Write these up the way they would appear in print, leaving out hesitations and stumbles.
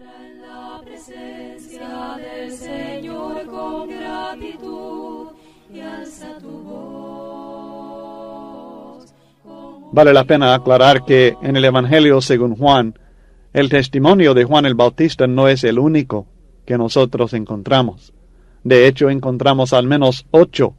En la presencia del Señor con gratitud y alza tu voz. Vale la pena aclarar que en el Evangelio según Juan, el testimonio de Juan el Bautista no es el único que nosotros encontramos. De hecho, encontramos al menos 8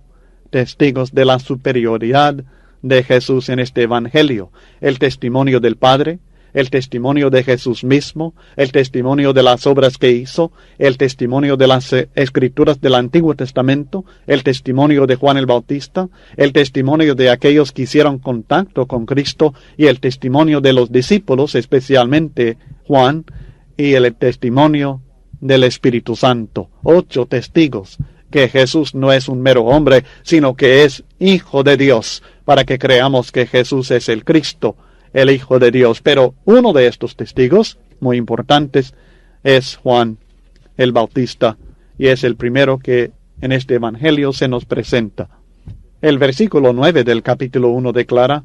testigos de la superioridad de Jesús en este Evangelio. El testimonio del Padre, el testimonio de Jesús mismo, el testimonio de las obras que hizo, el testimonio de las escrituras del Antiguo Testamento, el testimonio de Juan el Bautista, el testimonio de aquellos que hicieron contacto con Cristo y el testimonio de los discípulos, especialmente Juan, y el testimonio del Espíritu Santo. 8 testigos que Jesús no es un mero hombre, sino que es Hijo de Dios, para que creamos que Jesús es el Cristo, el Hijo de Dios. Pero uno de estos testigos, muy importantes, es Juan el Bautista, y es el primero que en este Evangelio se nos presenta. El versículo 9 del capítulo 1 declara: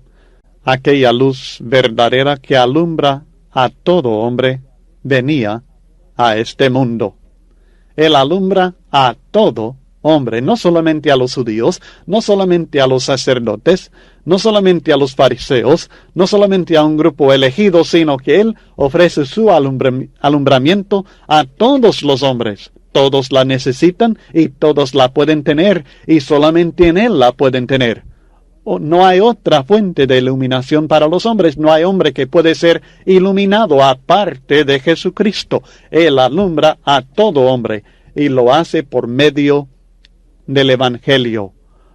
aquella luz verdadera que alumbra a todo hombre venía a este mundo. Él alumbra a todo hombre, no solamente a los judíos, no solamente a los sacerdotes, no solamente a los fariseos, no solamente a un grupo elegido, sino que Él ofrece su alumbramiento a todos los hombres. Todos la necesitan y todos la pueden tener, y solamente en Él la pueden tener. No hay otra fuente de iluminación para los hombres. No hay hombre que puede ser iluminado aparte de Jesucristo. Él alumbra a todo hombre y lo hace por medio del Evangelio.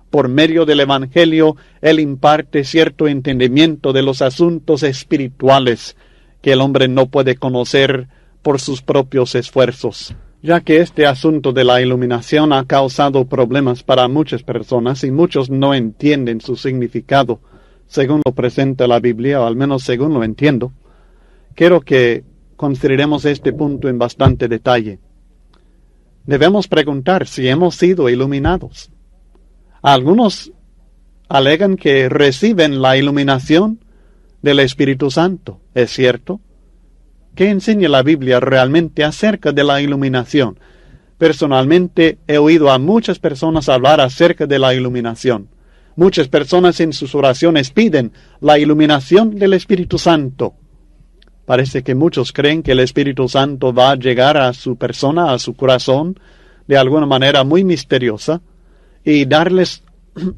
Por medio del Evangelio, Él imparte cierto entendimiento de los asuntos espirituales que el hombre no puede conocer por sus propios esfuerzos. Ya que este asunto de la iluminación ha causado problemas para muchas personas y muchos no entienden su significado, según lo presenta la Biblia, o al menos según lo entiendo, quiero que consideremos este punto en bastante detalle. Debemos preguntar si hemos sido iluminados. Algunos alegan que reciben la iluminación del Espíritu Santo. ¿Es cierto? ¿Qué enseña la Biblia realmente acerca de la iluminación? Personalmente he oído a muchas personas hablar acerca de la iluminación. Muchas personas en sus oraciones piden la iluminación del Espíritu Santo. Parece que muchos creen que el Espíritu Santo va a llegar a su persona, a su corazón, de alguna manera muy misteriosa, y darles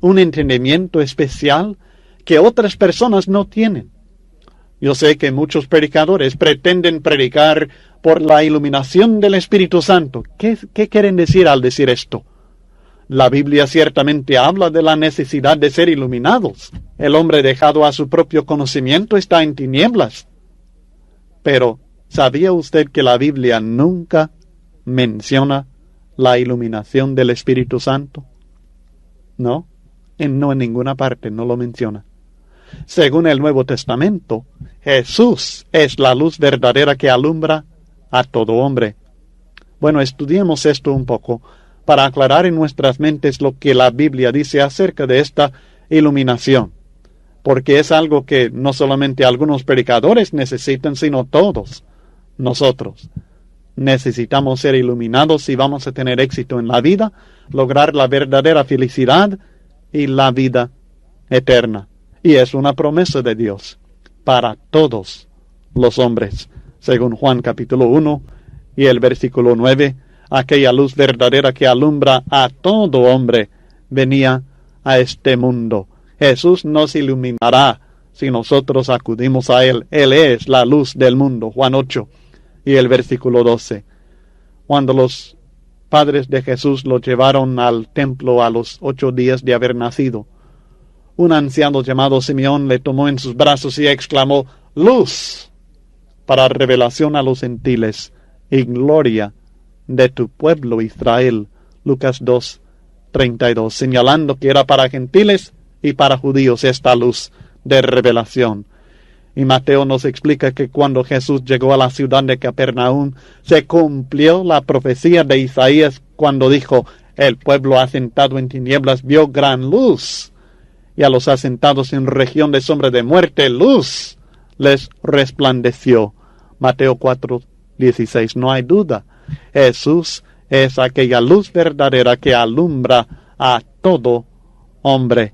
un entendimiento especial que otras personas no tienen. Yo sé que muchos predicadores pretenden predicar por la iluminación del Espíritu Santo. ¿Qué quieren decir al decir esto? La Biblia ciertamente habla de la necesidad de ser iluminados. El hombre dejado a su propio conocimiento está en tinieblas. Pero, ¿sabía usted que la Biblia nunca menciona la iluminación del Espíritu Santo? No, en ninguna parte no lo menciona. Según el Nuevo Testamento, Jesús es la luz verdadera que alumbra a todo hombre. Bueno, estudiemos esto un poco para aclarar en nuestras mentes lo que la Biblia dice acerca de esta iluminación, porque es algo que no solamente algunos predicadores necesitan, sino todos nosotros. Necesitamos ser iluminados si vamos a tener éxito en la vida, lograr la verdadera felicidad y la vida eterna. Y es una promesa de Dios para todos los hombres. Según Juan capítulo 1 y el versículo 9, aquella luz verdadera que alumbra a todo hombre venía a este mundo. Jesús nos iluminará si nosotros acudimos a Él. Él es la luz del mundo. Juan 8 y el versículo 12. Cuando los padres de Jesús lo llevaron al templo a los 8 días de haber nacido, un anciano llamado Simeón le tomó en sus brazos y exclamó: «Luz para revelación a los gentiles y gloria de tu pueblo Israel». Lucas 2:32, señalando que era para gentiles y para judíos esta luz de revelación. Y Mateo nos explica que cuando Jesús llegó a la ciudad de Capernaum, se cumplió la profecía de Isaías cuando dijo: «El pueblo asentado en tinieblas vio gran luz, y a los asentados en región de sombra de muerte, luz les resplandeció». Mateo 16. No hay duda. Jesús es aquella luz verdadera que alumbra a todo hombre.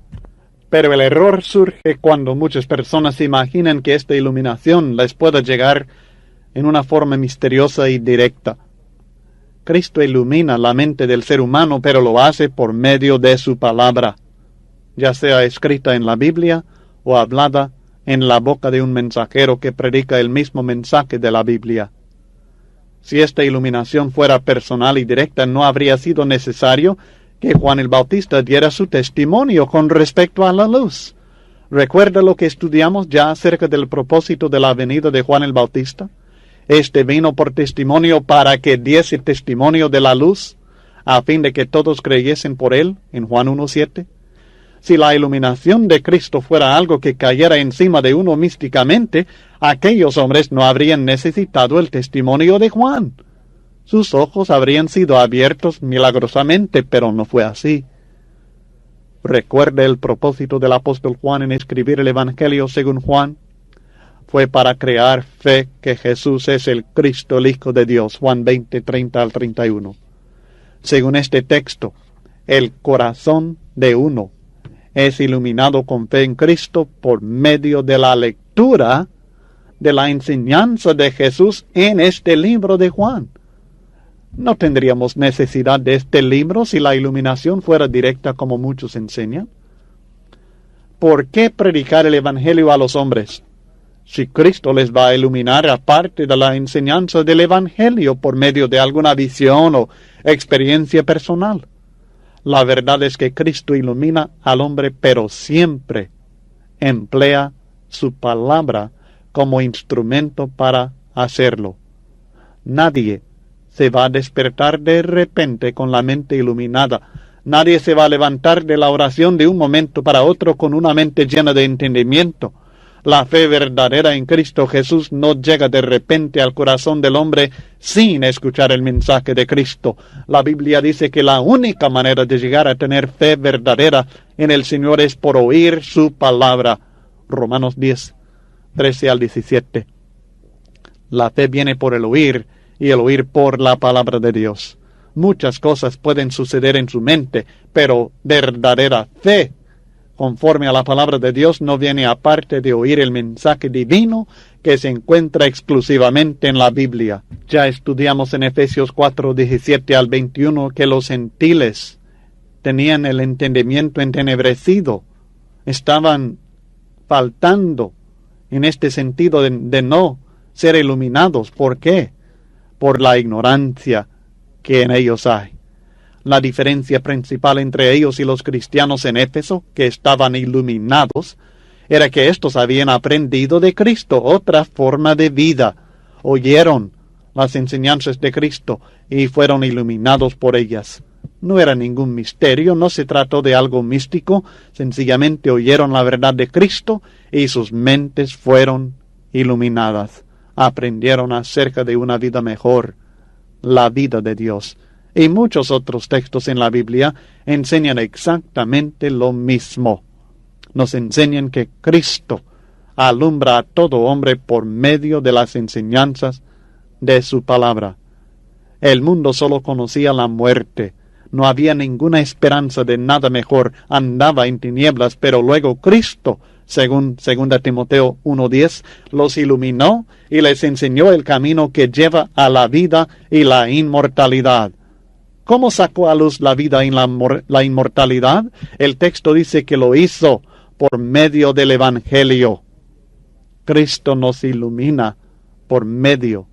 Pero el error surge cuando muchas personas imaginan que esta iluminación les pueda llegar en una forma misteriosa y directa. Cristo ilumina la mente del ser humano, pero lo hace por medio de su palabra, ya sea escrita en la Biblia o hablada en la boca de un mensajero que predica el mismo mensaje de la Biblia. Si esta iluminación fuera personal y directa, no habría sido necesario que Juan el Bautista diera su testimonio con respecto a la luz. ¿Recuerda lo que estudiamos ya acerca del propósito de la venida de Juan el Bautista? Este vino por testimonio para que diese testimonio de la luz, a fin de que todos creyesen por él, en Juan 1:7. Si la iluminación de Cristo fuera algo que cayera encima de uno místicamente, aquellos hombres no habrían necesitado el testimonio de Juan. Sus ojos habrían sido abiertos milagrosamente, pero no fue así. Recuerde el propósito del apóstol Juan en escribir el Evangelio según Juan. Fue para crear fe que Jesús es el Cristo, el Hijo de Dios. Juan 20:30-31. Según este texto, el corazón de uno es iluminado con fe en Cristo por medio de la lectura de la enseñanza de Jesús en este libro de Juan. No tendríamos necesidad de este libro si la iluminación fuera directa como muchos enseñan. ¿Por qué predicar el Evangelio a los hombres si Cristo les va a iluminar aparte de la enseñanza del Evangelio por medio de alguna visión o experiencia personal? La verdad es que Cristo ilumina al hombre, pero siempre emplea su palabra como instrumento para hacerlo. Nadie se va a despertar de repente con la mente iluminada. Nadie se va a levantar de la oración de un momento para otro con una mente llena de entendimiento. La fe verdadera en Cristo Jesús no llega de repente al corazón del hombre sin escuchar el mensaje de Cristo. La Biblia dice que la única manera de llegar a tener fe verdadera en el Señor es por oír su palabra. Romanos 10:13-17. La fe viene por el oír y el oír por la palabra de Dios. Muchas cosas pueden suceder en su mente, pero verdadera fe conforme a la palabra de Dios no viene aparte de oír el mensaje divino que se encuentra exclusivamente en la Biblia. Ya estudiamos en Efesios 4:17-21 que los gentiles tenían el entendimiento entenebrecido, estaban faltando en este sentido de no ser iluminados. ¿Por qué? Por la ignorancia que en ellos hay. La diferencia principal entre ellos y los cristianos en Éfeso, que estaban iluminados, era que éstos habían aprendido de Cristo otra forma de vida, oyeron las enseñanzas de Cristo y fueron iluminados por ellas. No era ningún misterio, no se trató de algo místico, sencillamente oyeron la verdad de Cristo y sus mentes fueron iluminadas. Aprendieron acerca de una vida mejor, la vida de Dios. Y muchos otros textos en la Biblia enseñan exactamente lo mismo. Nos enseñan que Cristo alumbra a todo hombre por medio de las enseñanzas de su palabra. El mundo solo conocía la muerte. No había ninguna esperanza de nada mejor. Andaba en tinieblas, pero luego Cristo, según 2 Timoteo 1:10, los iluminó y les enseñó el camino que lleva a la vida y la inmortalidad. ¿Cómo sacó a luz la vida y la inmortalidad? El texto dice que lo hizo por medio del Evangelio. Cristo nos ilumina por medio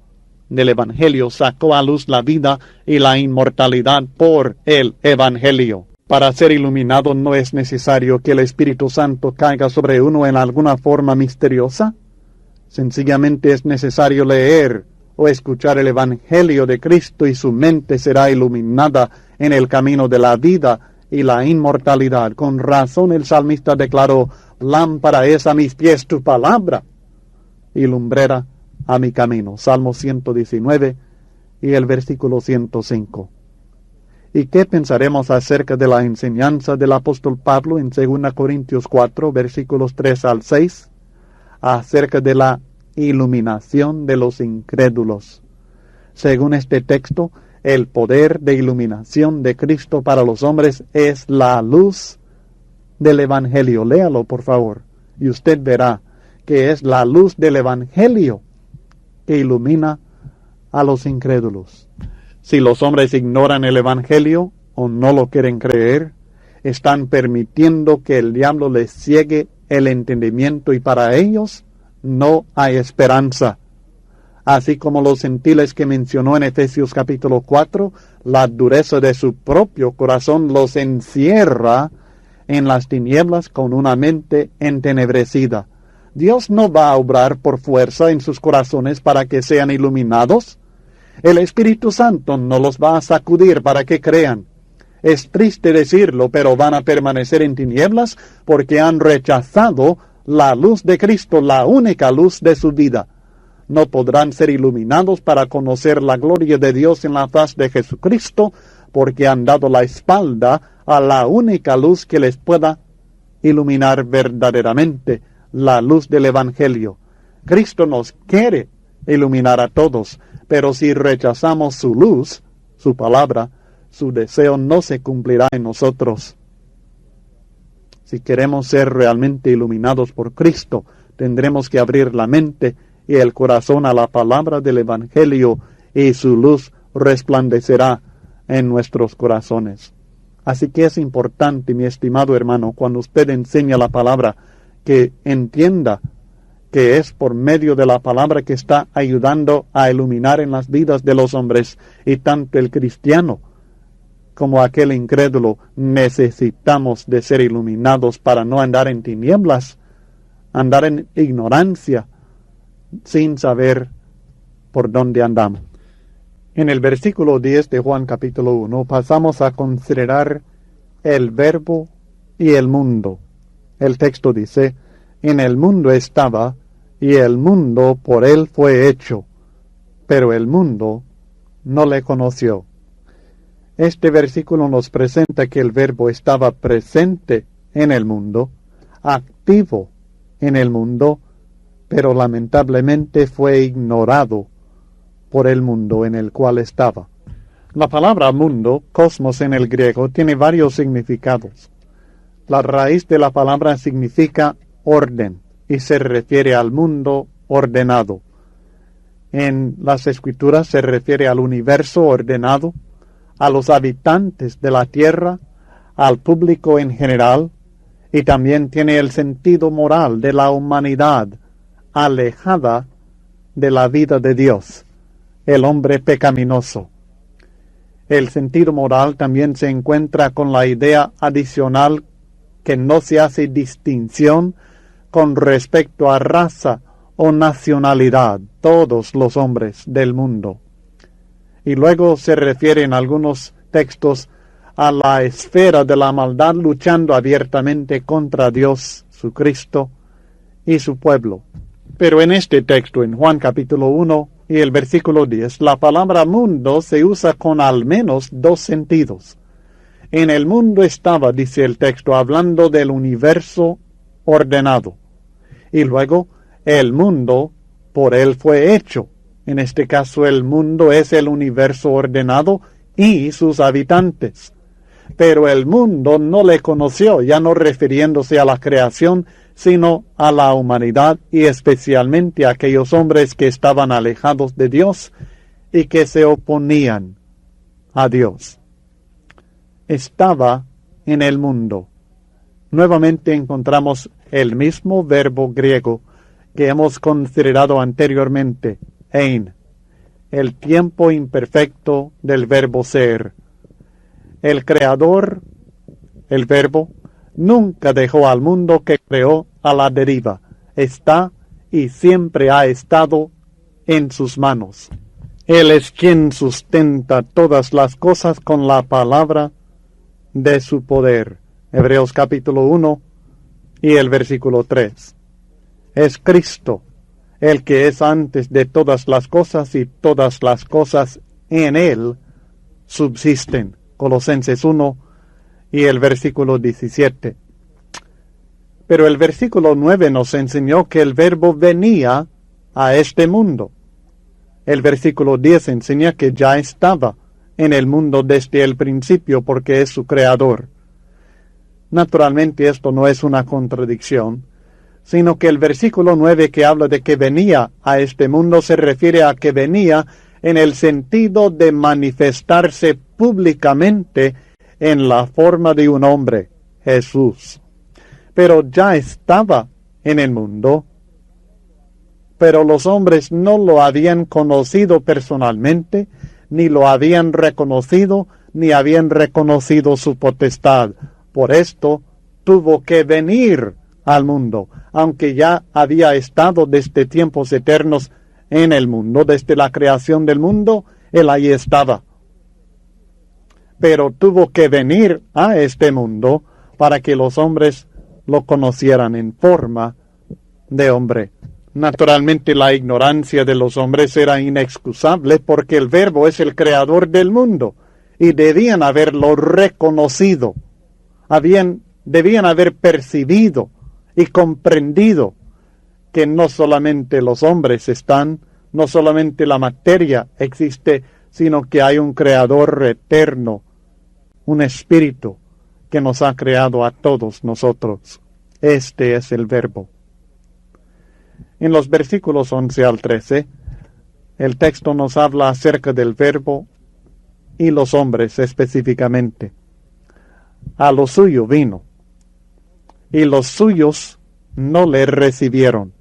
del Evangelio. Sacó a luz la vida y la inmortalidad por el Evangelio. Para ser iluminado no es necesario que el Espíritu Santo caiga sobre uno en alguna forma misteriosa. Sencillamente es necesario leer o escuchar el Evangelio de Cristo y su mente será iluminada en el camino de la vida y la inmortalidad. Con razón el salmista declaró: lámpara es a mis pies tu palabra y lumbrera a mi camino. Salmo 119 y el versículo 105. ¿Y qué pensaremos acerca de la enseñanza del apóstol Pablo en 2 Corintios 4, versículos 3-6, acerca de la iluminación de los incrédulos? Según este texto, el poder de iluminación de Cristo para los hombres es la luz del Evangelio. Léalo, por favor, y usted verá que es la luz del Evangelio que ilumina a los incrédulos. Si los hombres ignoran el Evangelio o no lo quieren creer, están permitiendo que el diablo les ciegue el entendimiento y para ellos no hay esperanza. Así como los gentiles que mencionó en Efesios capítulo 4, la dureza de su propio corazón los encierra en las tinieblas con una mente entenebrecida. Dios no va a obrar por fuerza en sus corazones para que sean iluminados. El Espíritu Santo no los va a sacudir para que crean. Es triste decirlo, pero van a permanecer en tinieblas porque han rechazado la luz de Cristo, la única luz de su vida. No podrán ser iluminados para conocer la gloria de Dios en la faz de Jesucristo, porque han dado la espalda a la única luz que les pueda iluminar verdaderamente, la luz del Evangelio. Cristo nos quiere iluminar a todos, pero si rechazamos su luz, su palabra, su deseo no se cumplirá en nosotros. Si queremos ser realmente iluminados por Cristo, tendremos que abrir la mente y el corazón a la palabra del Evangelio, y su luz resplandecerá en nuestros corazones. Así que es importante, mi estimado hermano, cuando usted enseña la palabra, que entienda que es por medio de la palabra que está ayudando a iluminar en las vidas de los hombres, y tanto el cristiano como aquel incrédulo necesitamos de ser iluminados para no andar en tinieblas, andar en ignorancia, sin saber por dónde andamos. En el versículo 10 de Juan capítulo 1 pasamos a considerar el verbo y el mundo. El texto dice: en el mundo estaba, y el mundo por él fue hecho, pero el mundo no le conoció. Este versículo nos presenta que el verbo estaba presente en el mundo, activo en el mundo, pero lamentablemente fue ignorado por el mundo en el cual estaba. La palabra mundo, cosmos en el griego, tiene varios significados. La raíz de la palabra significa orden y se refiere al mundo ordenado. En las Escrituras se refiere al universo ordenado, a los habitantes de la tierra, al público en general, y también tiene el sentido moral de la humanidad alejada de la vida de Dios, el hombre pecaminoso. El sentido moral también se encuentra con la idea adicional que no se hace distinción con respecto a raza o nacionalidad, todos los hombres del mundo. Y luego se refiere en algunos textos a la esfera de la maldad luchando abiertamente contra Dios, su Cristo y su pueblo. Pero en este texto, en Juan capítulo 1 y el versículo 10, la palabra mundo se usa con al menos dos sentidos. En el mundo estaba, dice el texto, hablando del universo ordenado. Y luego, el mundo por él fue hecho. En este caso, el mundo es el universo ordenado y sus habitantes. Pero el mundo no le conoció, ya no refiriéndose a la creación, sino a la humanidad y especialmente a aquellos hombres que estaban alejados de Dios y que se oponían a Dios. Estaba en el mundo. Nuevamente encontramos el mismo verbo griego que hemos considerado anteriormente, ein, el tiempo imperfecto del verbo ser. El Creador, el Verbo, nunca dejó al mundo que creó a la deriva. Está y siempre ha estado en sus manos. Él es quien sustenta todas las cosas con la palabra de su poder. Hebreos capítulo 1 y el versículo 3. Es Cristo el que es antes de todas las cosas y todas las cosas en Él subsisten. Colosenses 1 y el versículo 17. Pero el versículo 9 nos enseñó que el Verbo venía a este mundo. El versículo 10 enseña que ya estaba en el mundo desde el principio porque es su creador. Naturalmente esto no es una contradicción, sino que el versículo 9 que habla de que venía a este mundo se refiere a que venía en el sentido de manifestarse públicamente en la forma de un hombre, Jesús. Pero ya estaba en el mundo, pero los hombres no lo habían conocido personalmente, ni lo habían reconocido, ni habían reconocido su potestad. Por esto tuvo que venir al mundo, aunque ya había estado desde tiempos eternos en el mundo, desde la creación del mundo, él ahí estaba. Pero tuvo que venir a este mundo para que los hombres lo conocieran en forma de hombre. Naturalmente la ignorancia de los hombres era inexcusable porque el Verbo es el creador del mundo y debían haberlo reconocido. Debían haber percibido y comprendido que no solamente los hombres están, no solamente la materia existe, sino que hay un creador eterno, un espíritu que nos ha creado a todos nosotros. Este es el Verbo. En los versículos 11 al 13, el texto nos habla acerca del Verbo y los hombres específicamente. A lo suyo vino, y los suyos no le recibieron.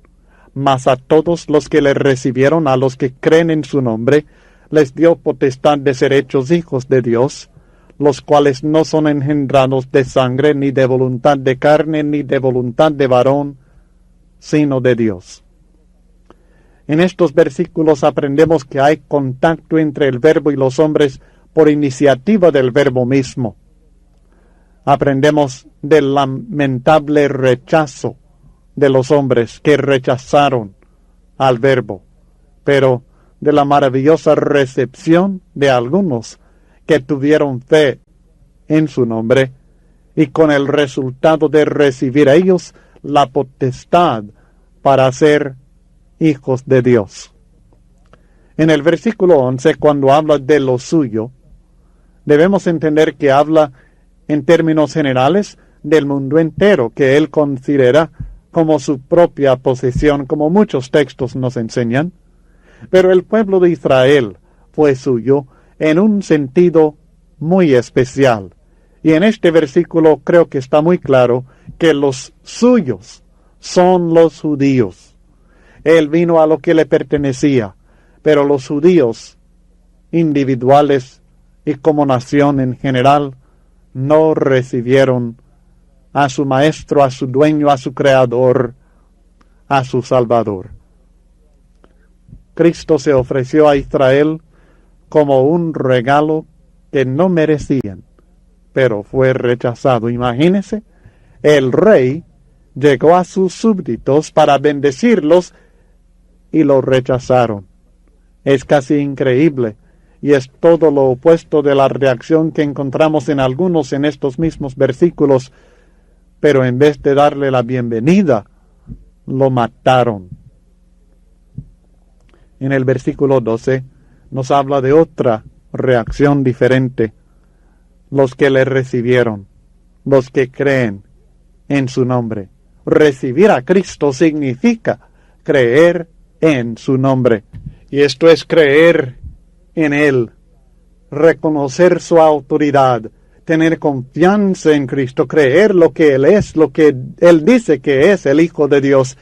Mas a todos los que le recibieron, a los que creen en su nombre, les dio potestad de ser hechos hijos de Dios, los cuales no son engendrados de sangre, ni de voluntad de carne, ni de voluntad de varón, sino de Dios. En estos versículos aprendemos que hay contacto entre el Verbo y los hombres por iniciativa del Verbo mismo. Aprendemos del lamentable rechazo de los hombres que rechazaron al Verbo, pero de la maravillosa recepción de algunos que tuvieron fe en su nombre y con el resultado de recibir a ellos la potestad para ser hijos de Dios. En el versículo 11, cuando habla de lo suyo, debemos entender que habla en términos generales del mundo entero, que él considera como su propia posesión, como muchos textos nos enseñan. Pero el pueblo de Israel fue suyo en un sentido muy especial. Y en este versículo creo que está muy claro que los suyos son los judíos. Él vino a lo que le pertenecía, pero los judíos individuales y como nación en general no recibieron a su maestro, a su dueño, a su creador, a su salvador. Cristo se ofreció a Israel como un regalo que no merecían, pero fue rechazado. Imagínense, el rey llegó a sus súbditos para bendecirlos y lo rechazaron. Es casi increíble y es todo lo opuesto de la reacción que encontramos en algunos en estos mismos versículos, pero en vez de darle la bienvenida, lo mataron. En el versículo 12 nos habla de otra reacción diferente. Los que le recibieron, los que creen en su nombre. Recibir a Cristo significa creer en su nombre. Y esto es creer en Él, reconocer su autoridad, tener confianza en Cristo, creer lo que Él es, lo que Él dice que es el Hijo de Dios,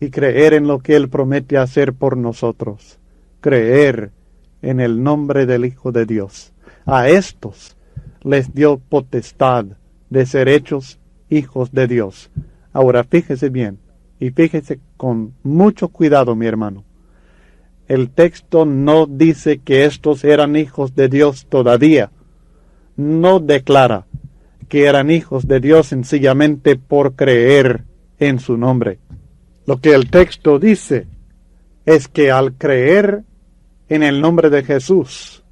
y creer en lo que Él promete hacer por nosotros. Creer en el nombre del Hijo de Dios. A estos les dio potestad de ser hechos hijos de Dios. Ahora fíjese bien, y fíjese con mucho cuidado, mi hermano. El texto no dice que estos eran hijos de Dios todavía. No declara que eran hijos de Dios sencillamente por creer en su nombre. Lo que el texto dice es que al creer en el nombre de Jesús,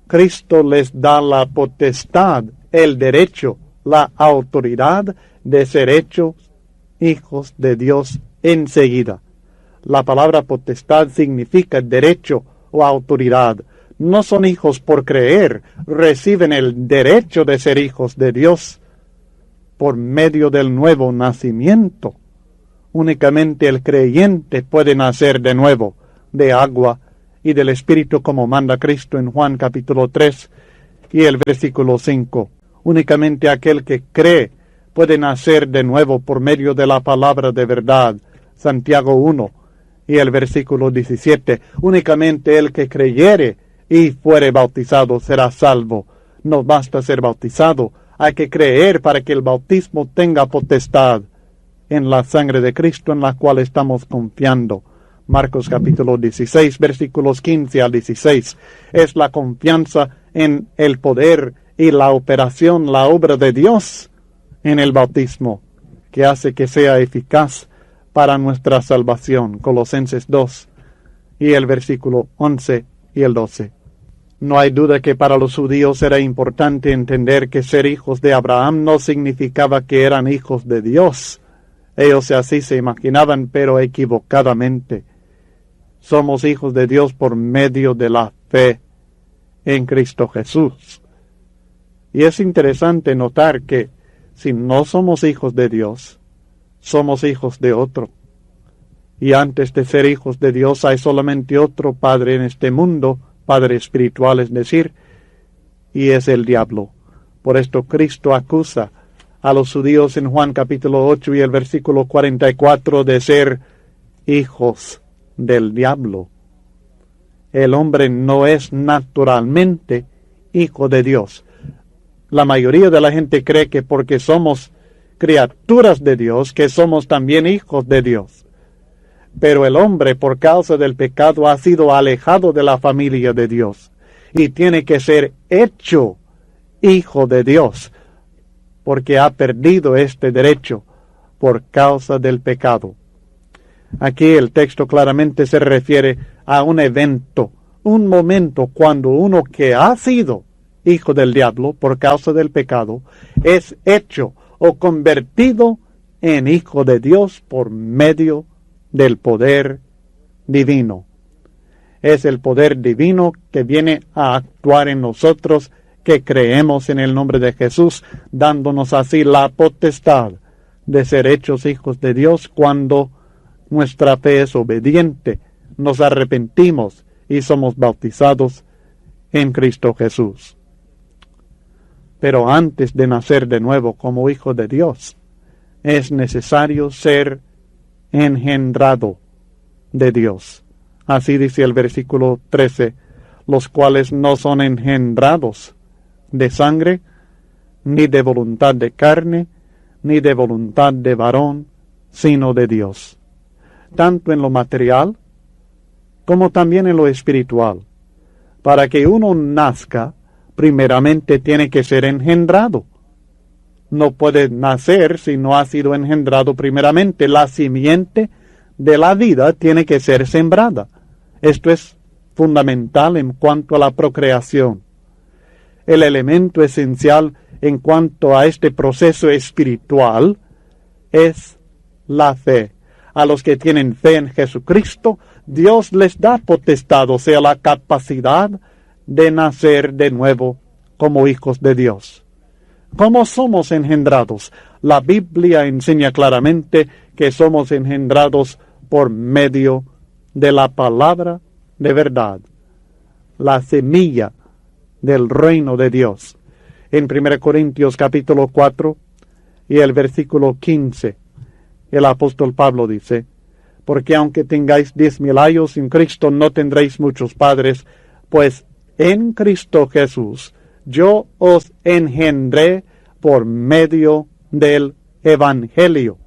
Cristo les da la potestad, el derecho, la autoridad de ser hechos hijos de Dios enseguida. La palabra potestad significa derecho o autoridad. No son hijos por creer, reciben el derecho de ser hijos de Dios por medio del nuevo nacimiento. Únicamente el creyente puede nacer de nuevo, de agua y del Espíritu, como manda Cristo en Juan capítulo 3 y el versículo 5. Únicamente aquel que cree puede nacer de nuevo por medio de la palabra de verdad, Santiago 1 y el versículo 17. Únicamente el que creyere y fuere bautizado será salvo. No basta ser bautizado, hay que creer para que el bautismo tenga potestad en la sangre de Cristo en la cual estamos confiando. Marcos capítulo 16, versículos 15 al 16. Es la confianza en el poder y la operación, la obra de Dios en el bautismo, que hace que sea eficaz para nuestra salvación. Colosenses 2 y el versículo 11 y el 12. No hay duda que para los judíos era importante entender que ser hijos de Abraham no significaba que eran hijos de Dios. Ellos así se imaginaban, pero equivocadamente. Somos hijos de Dios por medio de la fe en Cristo Jesús. Y es interesante notar que si no somos hijos de Dios, somos hijos de otro. Y antes de ser hijos de Dios hay solamente otro padre en este mundo, padre espiritual, es decir, y es el diablo. Por esto Cristo acusa a los judíos en Juan capítulo 8 y el versículo 44 de ser hijos del diablo. El hombre no es naturalmente hijo de Dios. La mayoría de la gente cree que porque somos criaturas de Dios, que somos también hijos de Dios. Pero el hombre, por causa del pecado, ha sido alejado de la familia de Dios y tiene que ser hecho hijo de Dios, porque ha perdido este derecho por causa del pecado. Aquí el texto claramente se refiere a un evento, un momento cuando uno que ha sido hijo del diablo por causa del pecado es hecho o convertido en hijo de Dios por medio del poder divino. Es el poder divino que viene a actuar en nosotros que creemos en el nombre de Jesús, dándonos así la potestad de ser hechos hijos de Dios cuando nuestra fe es obediente, nos arrepentimos y somos bautizados en Cristo Jesús. Pero antes de nacer de nuevo como hijo de Dios, es necesario ser engendrado de Dios. Así dice el versículo 13, los cuales no son engendrados de sangre, ni de voluntad de carne, ni de voluntad de varón, sino de Dios. Tanto en lo material como también en lo espiritual. Para que uno nazca, primeramente tiene que ser engendrado. No puede nacer si no ha sido engendrado primeramente. La simiente de la vida tiene que ser sembrada. Esto es fundamental en cuanto a la procreación. El elemento esencial en cuanto a este proceso espiritual es la fe. A los que tienen fe en Jesucristo, Dios les da potestad, o sea, la capacidad de nacer de nuevo como hijos de Dios. ¿Cómo somos engendrados? La Biblia enseña claramente que somos engendrados por medio de la palabra de verdad, la semilla del reino de Dios. En 1 Corintios capítulo 4 y el versículo 15, el apóstol Pablo dice, porque aunque tengáis 10,000 años en Cristo, no tendréis muchos padres, pues en Cristo Jesús yo os engendré por medio del Evangelio.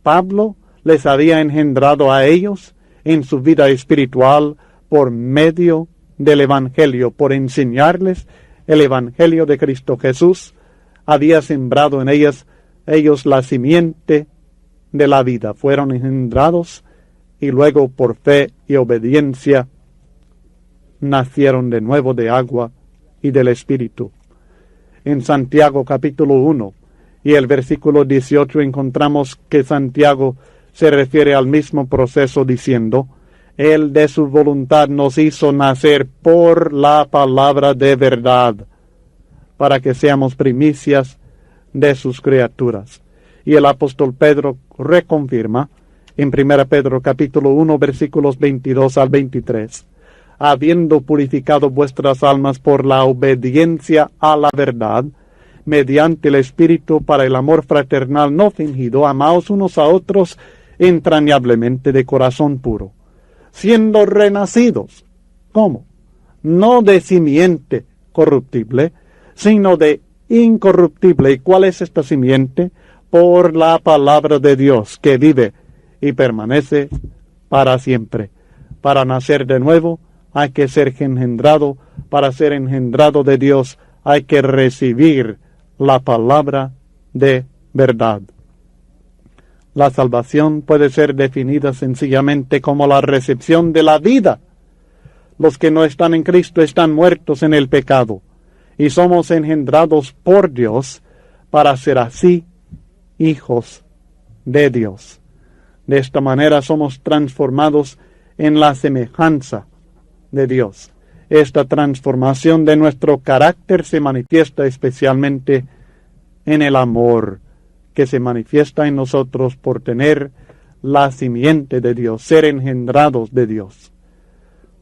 Pablo les había engendrado a ellos en su vida espiritual por medio del Evangelio, por enseñarles el Evangelio de Cristo Jesús. Había sembrado en ellos la simiente de la vida. Fueron engendrados y luego por fe y obediencia nacieron de nuevo de agua y del Espíritu. En Santiago capítulo 1 y el versículo 18 encontramos que Santiago se refiere al mismo proceso diciendo, Él de su voluntad nos hizo nacer por la palabra de verdad, para que seamos primicias de sus criaturas. Y el apóstol Pedro reconfirma en 1 Pedro capítulo 1 versículos 22 al 23. Habiendo purificado vuestras almas por la obediencia a la verdad, mediante el Espíritu para el amor fraternal no fingido, amaos unos a otros entrañablemente de corazón puro, siendo renacidos. ¿Cómo? No de simiente corruptible, sino de incorruptible. ¿Y cuál es esta simiente? Por la palabra de Dios, que vive y permanece para siempre. Para nacer de nuevo hay que ser engendrado. Para ser engendrado de Dios hay que recibir la palabra de verdad. La salvación puede ser definida sencillamente como la recepción de la vida. Los que no están en Cristo están muertos en el pecado, y somos engendrados por Dios para ser así hijos de Dios. De esta manera somos transformados en la semejanza de Dios. Esta transformación de nuestro carácter se manifiesta especialmente en el amor que se manifiesta en nosotros por tener la simiente de Dios, ser engendrados de Dios.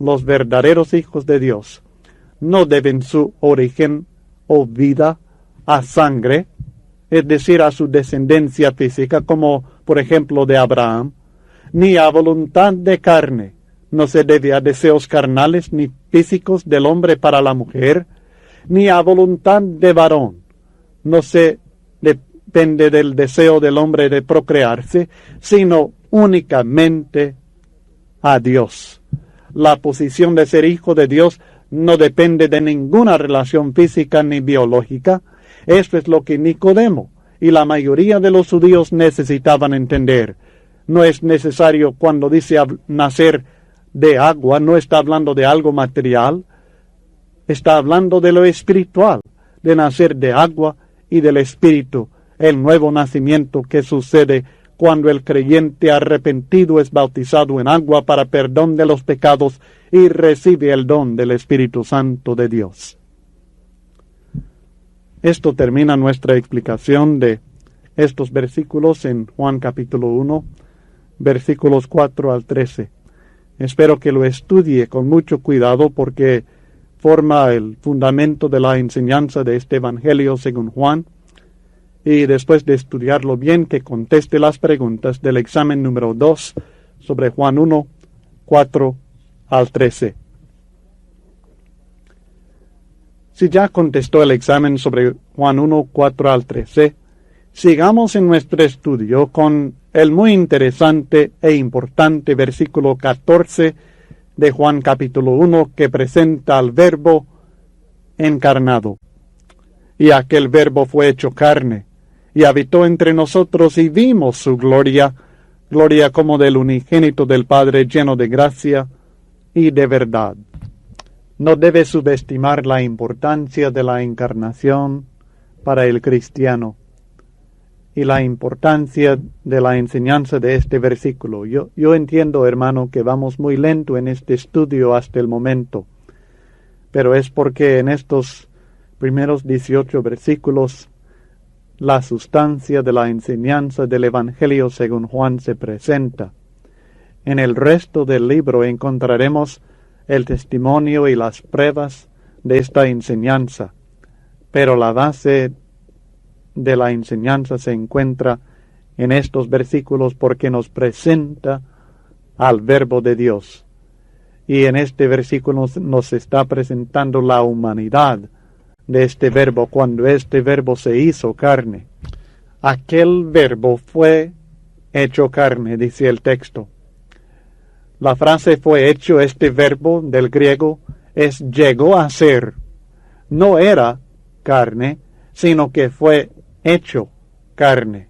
Los verdaderos hijos de Dios no deben su origen o vida a sangre, es decir, a su descendencia física, como por ejemplo de Abraham, ni a voluntad de carne. No se debe a deseos carnales ni físicos del hombre para la mujer, ni a voluntad de varón. No se depende del deseo del hombre de procrearse, sino únicamente a Dios. La posición de ser hijo de Dios no depende de ninguna relación física ni biológica. Esto es lo que Nicodemo y la mayoría de los judíos necesitaban entender. No es necesario, cuando dice nacer de agua, no está hablando de algo material, está hablando de lo espiritual, de nacer de agua y del Espíritu, el nuevo nacimiento que sucede cuando el creyente arrepentido es bautizado en agua para perdón de los pecados y recibe el don del Espíritu Santo de Dios. Esto termina nuestra explicación de estos versículos en Juan capítulo 1, versículos 4 al 13. Espero que lo estudie con mucho cuidado porque forma el fundamento de la enseñanza de este Evangelio según Juan, y después de estudiarlo bien, que conteste las preguntas del examen número 2 sobre Juan 1, 4 al 13. Si ya contestó el examen sobre Juan 1, 4 al 13, sigamos en nuestro estudio con el muy interesante e importante versículo 14 de Juan capítulo 1, que presenta al Verbo encarnado. Y aquel Verbo fue hecho carne, y habitó entre nosotros, y vimos su gloria, gloria como del unigénito del Padre, lleno de gracia y de verdad. No debe subestimar la importancia de la encarnación para el cristiano y la importancia de la enseñanza de este versículo. Yo entiendo, hermano, que vamos muy lento en este estudio hasta el momento, pero es porque en estos primeros 18 versículos la sustancia de la enseñanza del Evangelio según Juan se presenta. En el resto del libro encontraremos el testimonio y las pruebas de esta enseñanza, pero la base de la enseñanza se encuentra en estos versículos porque nos presenta al Verbo de Dios. Y en este versículo nos está presentando la humanidad de este Verbo, cuando este Verbo se hizo carne. Aquel Verbo fue hecho carne, dice el texto. La frase fue hecho, este verbo del griego, es llegó a ser. No era carne, sino que fue hecho carne.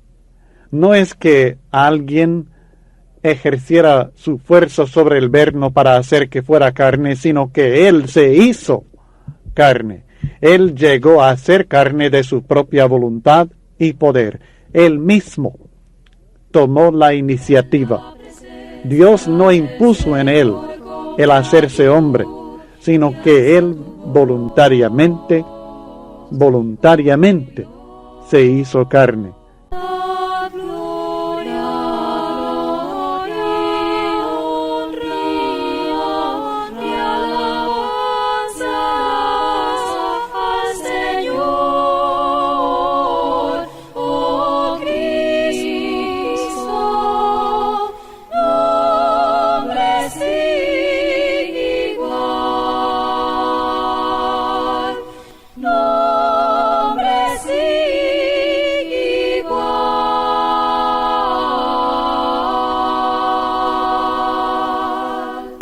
No es que alguien ejerciera su fuerza sobre el verbo para hacer que fuera carne, sino que Él se hizo carne. Él llegó a ser carne de su propia voluntad y poder. Él mismo tomó la iniciativa Dios no impuso en él el hacerse hombre, sino que él voluntariamente se hizo carne.